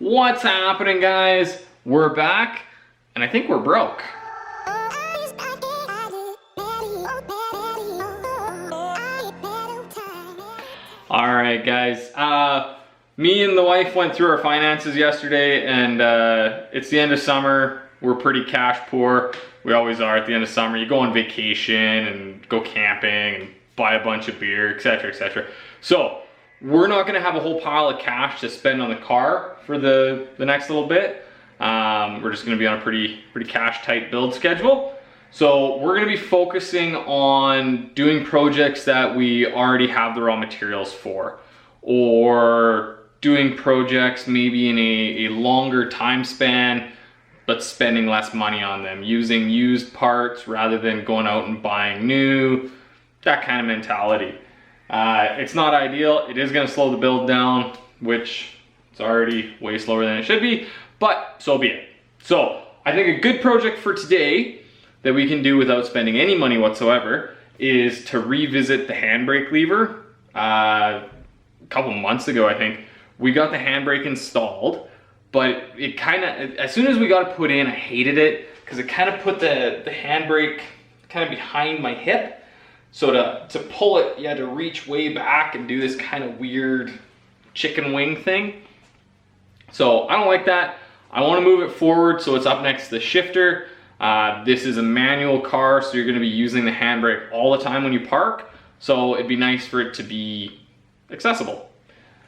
What's happening, guys? We're back, and I think we're broke. All right, guys. Me and the wife went through our finances yesterday, and it's the end of summer. We're pretty cash poor. We always are at the end of summer. You go on vacation and go camping and buy a bunch of beer, etc., etc. So we're not gonna have a whole pile of cash to spend on the car for the next little bit. We're just gonna be on a pretty cash tight build schedule. So we're gonna be focusing on doing projects that we already have the raw materials for, or doing projects maybe in a longer time span, but spending less money on them, using used parts rather than going out and buying new, that kind of mentality. It's not ideal. It is gonna slow the build down, which it's already way slower than it should be, but so be it. So I think a good project for today that we can do without spending any money whatsoever is to revisit the handbrake lever. A couple months ago, I think, we got the handbrake installed, but it kind of, as soon as we got it put in, I hated it because it kind of put the handbrake kind of behind my hip. So to pull it, you had to reach way back and do this kind of weird chicken wing thing. So I don't like that. I want to move it forward so it's up next to the shifter. This is a manual car, so you're going to be using the handbrake all the time when you park. So it'd be nice for it to be accessible.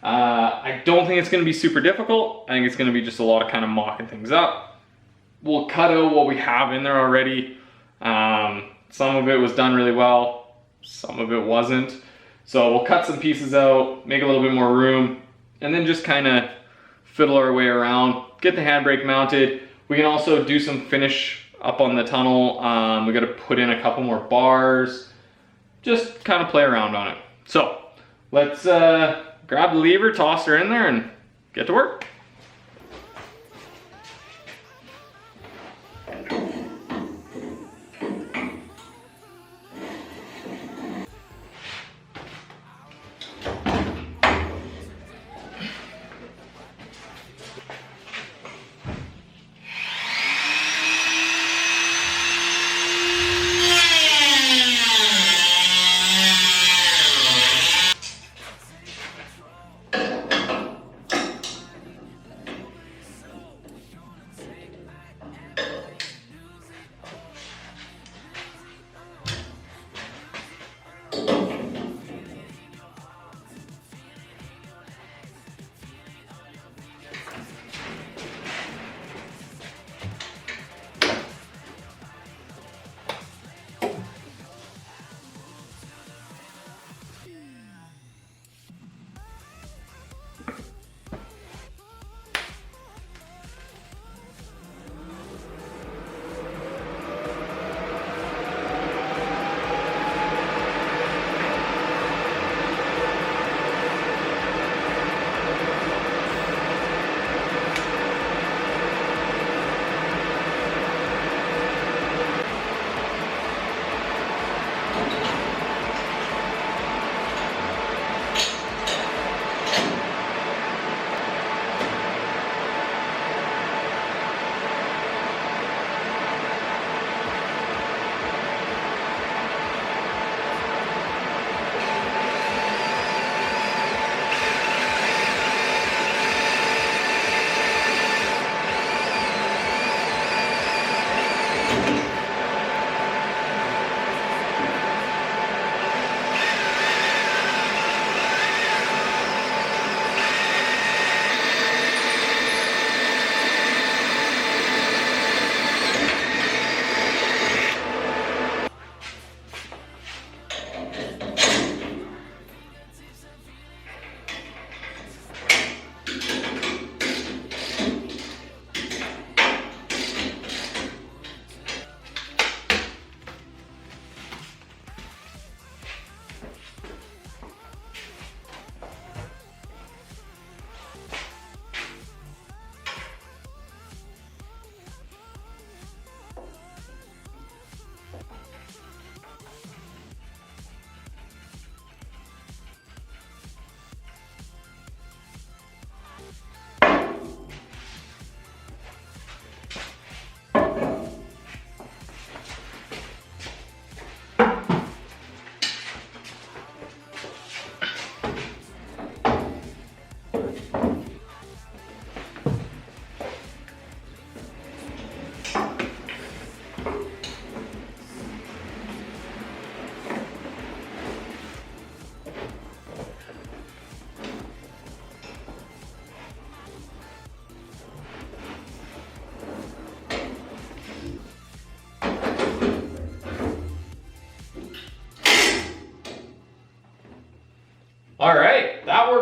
I don't think it's going to be super difficult. I think it's going to be just a lot of kind of mocking things up. We'll cut out what we have in there already. Some of it was done really well, some of it wasn't. So we'll cut some pieces out, make a little bit more room, and then just kind of fiddle our way around, get the handbrake mounted. We can also do some finish up on the tunnel. We got to put in a couple more bars, just kind of play around on it. So let's grab the lever, toss her in there, and get to work.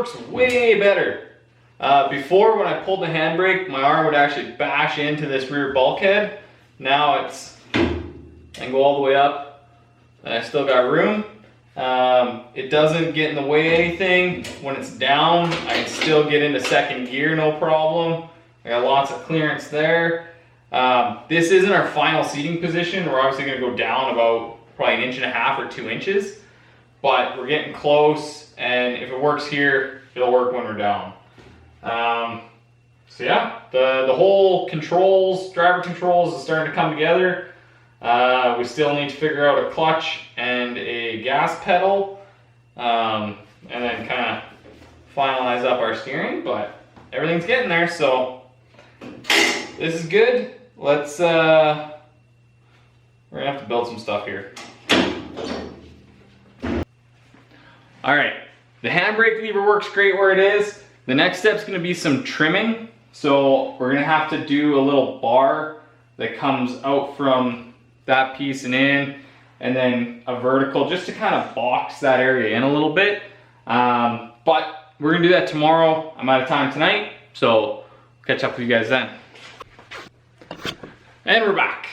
works way better. Before, when I pulled the handbrake, my arm would actually bash into this rear bulkhead. Now it's, I can go all the way up, and I still got room. It doesn't get in the way of anything. When it's down, I can still get into second gear, no problem. I got lots of clearance there. This isn't our final seating position. We're obviously going to go down about probably 1.5 inches or 2 inches, but we're getting close, and if it works here, it'll work when we're down. So yeah, the whole controls, driver controls is starting to come together. We still need to figure out a clutch and a gas pedal, and then kind of finalize up our steering, but everything's getting there, so this is good. Let's, we're gonna have to build some stuff here. All right, the handbrake lever works great where it is. The next step's gonna be some trimming. So we're gonna have to do a little bar that comes out from that piece and in, and then a vertical just to kind of box that area in a little bit. But we're gonna do that tomorrow. I'm out of time tonight, so catch up with you guys then. And we're back.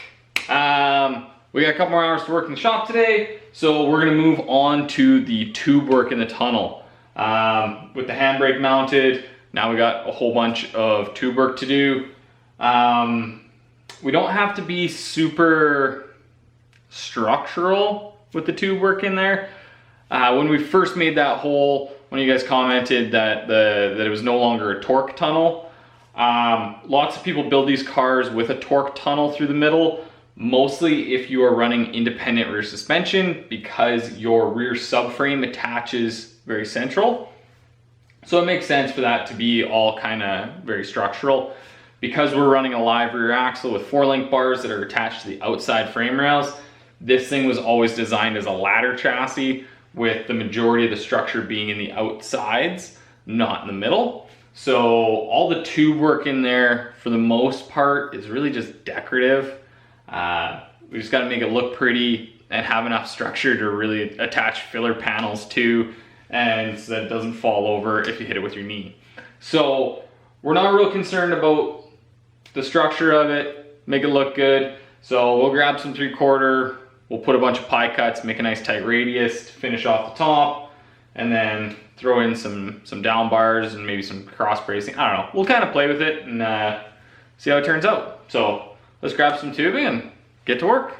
We got a couple more hours to work in the shop today, so we're gonna move on to the tube work in the tunnel. With the handbrake mounted, now we got a whole bunch of tube work to do. We don't have to be super structural with the tube work in there. When we first made that hole, one of you guys commented that it was no longer a torque tunnel. Lots of people build these cars with a torque tunnel through the middle, mostly if you are running independent rear suspension, because your rear subframe attaches very central. So it makes sense for that to be all kind of very structural. Because we're running a live rear axle with 4-link bars that are attached to the outside frame rails, this thing was always designed as a ladder chassis, with the majority of the structure being in the outsides, not in the middle. So all the tube work in there, for the most part, is really just decorative. We just gotta make it look pretty and have enough structure to really attach filler panels to, and so that it doesn't fall over if you hit it with your knee. So we're not real concerned about the structure of it, make it look good. So we'll grab some 3/4, we'll put a bunch of pie cuts, make a nice tight radius to finish off the top, and then throw in some down bars and maybe some cross bracing. I don't know, we'll kind of play with it and see how it turns out. So let's grab some tubing and get to work.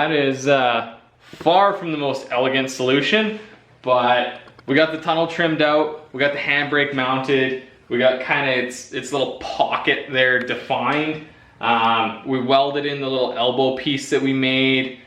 that is far from the most elegant solution, but we got the tunnel trimmed out, we got the handbrake mounted, we got kind of its little pocket there defined. We welded in the little elbow piece that we made.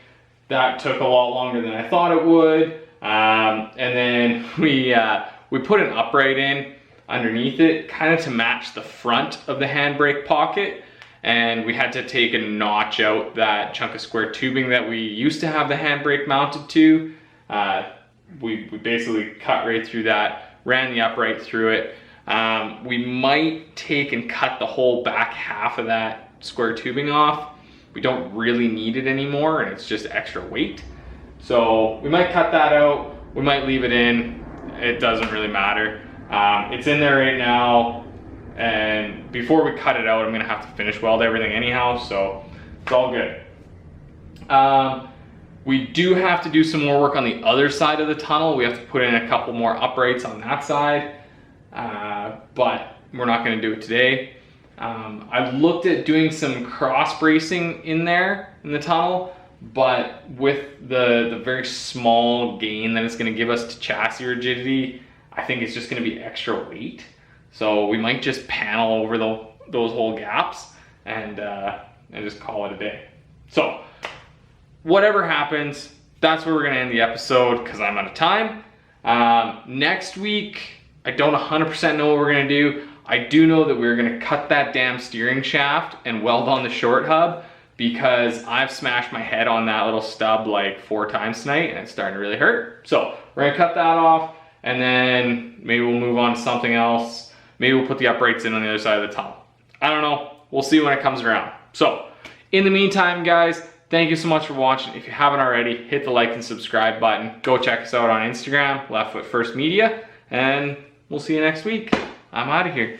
That took a lot longer than I thought it would. And then we put an upright in underneath it, kind of to match the front of the handbrake pocket. And we had to take a notch out that chunk of square tubing that we used to have the handbrake mounted to. We basically cut right through that, ran the upright through it. We might take and cut the whole back half of that square tubing off. We don't really need it anymore, and it's just extra weight. So we might cut that out, we might leave it in, it doesn't really matter. It's in there right now, and before we cut it out, I'm gonna have to finish weld everything anyhow, so it's all good. We do have to do some more work on the other side of the tunnel. We have to put in a couple more uprights on that side, but we're not gonna do it today. I've looked at doing some cross bracing in there in the tunnel, but with the very small gain that it's gonna give us to chassis rigidity, I think it's just gonna be extra weight. So we might just panel over those whole gaps and just call it a day. So whatever happens, that's where we're gonna end the episode because I'm out of time. Next week, I don't 100% know what we're gonna do. I do know that we're gonna cut that damn steering shaft and weld on the short hub because I've smashed my head on that little stub like 4 times tonight and it's starting to really hurt. So we're gonna cut that off and then maybe we'll move on to something else. Maybe we'll put the uprights in on the other side of the tunnel. I don't know, we'll see when it comes around. So in the meantime, guys, thank you so much for watching. If you haven't already, hit the like and subscribe button. Go check us out on Instagram, Left Foot First Media, and we'll see you next week. I'm out of here.